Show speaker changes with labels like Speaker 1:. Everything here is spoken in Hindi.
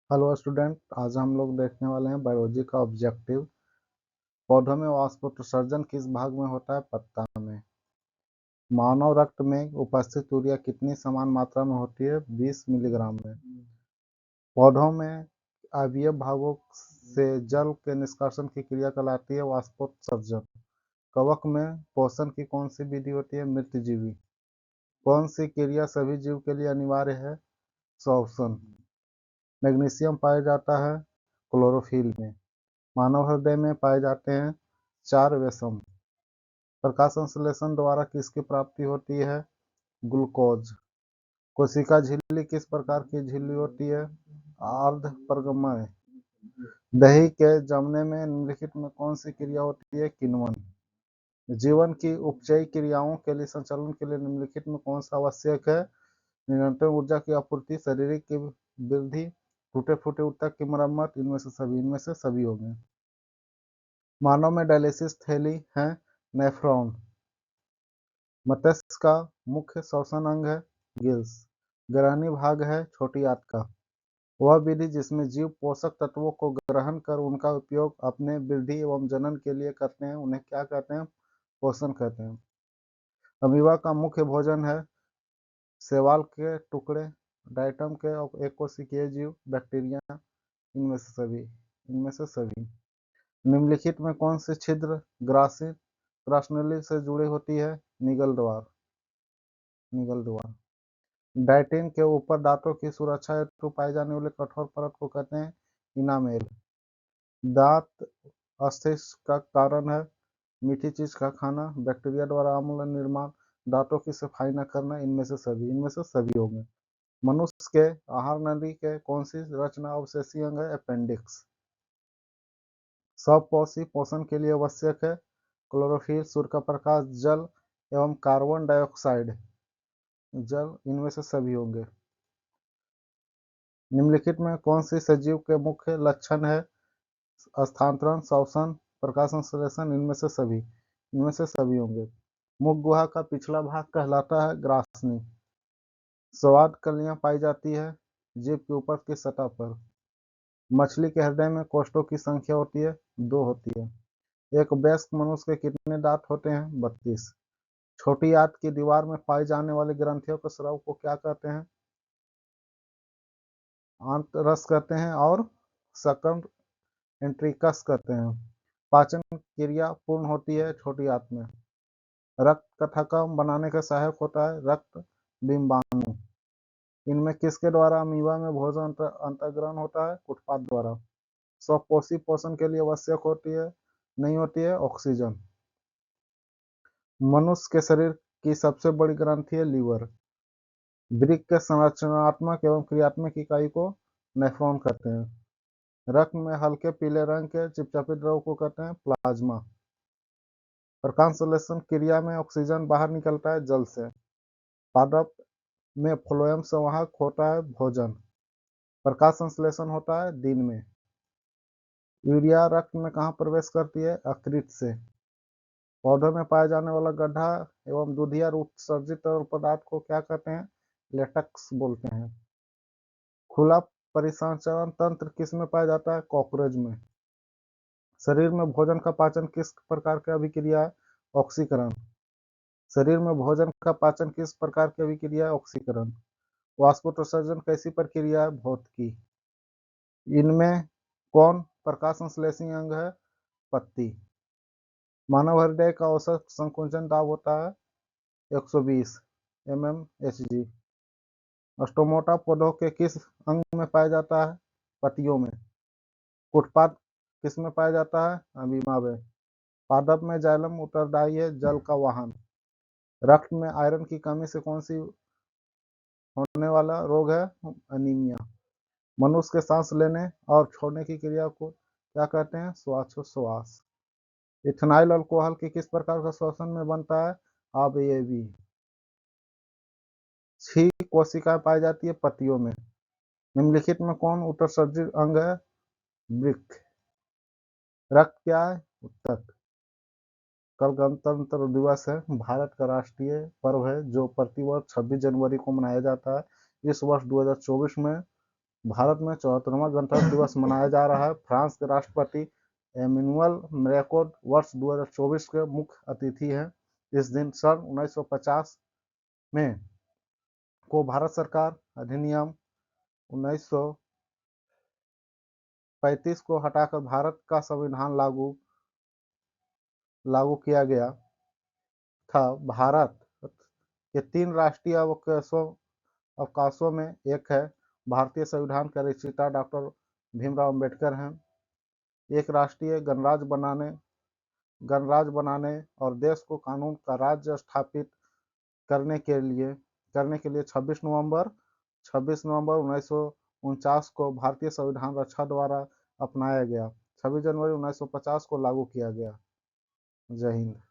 Speaker 1: हेलो स्टूडेंट, आज हम लोग देखने वाले हैं बायोलॉजी का ऑब्जेक्टिव। पौधों में वाष्पोत्सर्जन किस भाग में होता है? पत्ता में। मानव रक्त में उपस्थित यूरिया कितनी समान मात्रा में होती है? 20 मिलीग्राम में। पौधों में अवयवीय भागों से जल के निष्कासन की क्रिया कहलाती है वाष्पोत्सर्जन। कवक में पोषण की कौन सी विधि होती है? मृतजीवी। कौन सी क्रिया सभी जीव के लिए अनिवार्य है? श्वसन। मैग्नीशियम पाया जाता है क्लोरोफिल में। मानव हृदय में पाए जाते हैं 4 रेशम। प्रकाश संश्लेषण द्वारा किसकी प्राप्ति होती है? ग्लूकोज। कोशिका झिल्ली किस प्रकार की झिल्ली होती है? अर्धपर्गमय। दही के जमने में निम्नलिखित में कौन सी क्रिया होती है? किण्वन। जीवन की उपचयी क्रियाओं के लिए संचालन के लिए निम्नलिखित में कौन सा आवश्यक है? निरंतर ऊर्जा की आपूर्ति, शारीरिक की वृद्धि, टूटे फूटे ऊतक की मरम्मत। इनमें से सभी होंगे। मानव में डायलिसिस थैली है नेफ्रॉन। मत्स्य का मुख्य श्वसन अंग है गिल्स। ग्रहणी भाग है छोटी आंत का। वह विधि जिसमें जीव पोषक तत्वों को ग्रहण कर उनका उपयोग अपने वृद्धि एवं जनन के लिए करते हैं, उन्हें क्या कहते हैं? पोषण कहते हैं। अमीबा का मुख्य भोजन है शैवाल के टुकड़े, डाइटम के और एक कोशिकीय जीव, बैक्टीरिया। इनमें से सभी निम्नलिखित में कौन सी छिद्र ग्रासित ग्रासनली से जुड़ी होती है? निगल द्वार। डाइटिन के ऊपर दांतों की सुरक्षा हेतु पाए जाने वाले कठोर परत को कहते हैं इनामेल। दांत अस्थिस का कारण है मीठी चीज का खाना, बैक्टीरिया द्वारा आम्ल निर्माण, दांतों की सफाई न करना। इनमें से सभी होंगे। मनुष्य के आहार नली के कौन सी रचना अवशेषी अंग है? अपेंडिक्स। स्वपोषी पोषण के लिए आवश्यक है क्लोरोफिल, सूर्य का प्रकाश, जल एवं कार्बन डाइऑक्साइड। इनमें से सभी होंगे। निम्नलिखित में कौन सी सजीव के मुख्य लक्षण है? स्थानांतरण, श्वसन, प्रकाश संश्लेषण। इनमें से सभी होंगे। मुख गुहा का पिछला भाग कहलाता है ग्रासनी। स्वाद कलियां पाई जाती है जीभ के ऊपर की सतह पर। मछली के हृदय में कोष्ठों की संख्या होती है? 2 होती है। एक वयस्क मनुष्य के कितने दांत होते हैं? 32। छोटी आंत की दीवार में पाई जाने वाली ग्रंथियों के स्राव को क्या कहते हैं? आंतरस कहते हैं और सकम एंट्रिकस कहते हैं। पाचन क्रिया पूर्ण होती है छोटी आंत में। रक्त कथकम बनाने का सहायक होता है रक्त बिंबाणु। इनमें किसके द्वारा अमीबा में भोजन अंतर्ग्रहण होता है? उत्पाद द्वारा। स्वपोषी पोषण के लिए आवश्यक होती है नहीं होती है ऑक्सीजन। मनुष्य के शरीर की सबसे बड़ी ग्रंथि है लीवर। वृक्क के संरचनात्मक एवं क्रियात्मक इकाई को नेफ्रॉन कहते हैं। रक्त में हल्के पीले रंग के चिपचिपे द्रव को कहते हैं प्लाज्मा। प्रकाश संश्लेषण क्रिया में ऑक्सीजन बाहर निकलता है जल से। पादप में फ्लोएम संवाहक होता है भोजन। प्रकाश संश्लेषण होता है दिन में। यूरिया रक्त में कहाँ प्रवेश करती है? यकृत से। पौधों में पाया जाने वाला गड्ढा एवं दूधिया उत्सर्जित तरल पदार्थ को क्या कहते हैं? लेटेक्स बोलते हैं। खुला परिसंचरण तंत्र किस में पाया जाता है? कॉकरोच में। शरीर में भोजन का पाचन किस प्रकार की अभिक्रिया है? ऑक्सीकरण। शरीर में भोजन का पाचन किस प्रकार की अभिक्रिया है? ऑक्सीकरण। वाष्पोत्सर्जन कैसी प्रक्रिया है? भौतिकी। इनमें कौन प्रकाश संश्लेषी अंग है? पत्ती। मानव हृदय का औसत संकुचन दाब होता है 120 mmHg। स्टोमोटा पौधों के किस अंग में पाया जाता है? पत्तियों में। उत्पाद किस में पाया जाता है? अमीबा में। पादप में जाइलम उत्तरदायी है जल का वाहन। रक्त में आयरन की कमी से कौन सी होने वाला रोग है? अनीमिया। मनुष्य के सांस लेने और छोड़ने की क्रिया को क्या कहते हैं? श्वासोच्छ्वास। इथेनॉल अल्कोहल की किस प्रकार का श्वसन में बनता है? अवयवी। 6 कोशिकाएं पाई जाती है पत्तियों में। निम्नलिखित में कौन उत्सर्जित अंग है? वृक्क। रक्त क्या है? ऊतक। कल गणतंत्र दिवस है, भारत का राष्ट्रीय पर्व है जो प्रतिवर्ष 26 जनवरी को मनाया जाता है। इस वर्ष 2024 में भारत में 74वां गणतंत्र दिवस मनाया जा रहा है। फ्रांस के राष्ट्रपति एमेनुअल मैक्रों वर्ष 2024 के मुख्य अतिथि हैं। इस दिन सन 1950 में को भारत सरकार अधिनियम 1935 को हटाकर भारत का संविधान लागू किया गया था। भारत के 3 राष्ट्रीय अवकाशों में एक है। भारतीय संविधान के रचयिता डॉक्टर भीमराव अम्बेडकर हैं। एक राष्ट्रीय गणराज्य बनाने और देश को कानून का राज्य स्थापित करने के लिए 26 नवंबर 1949 को भारतीय संविधान रक्षा द्वारा अपनाया गया। 26 जनवरी 1950 को लागू किया गया। जय हिंद।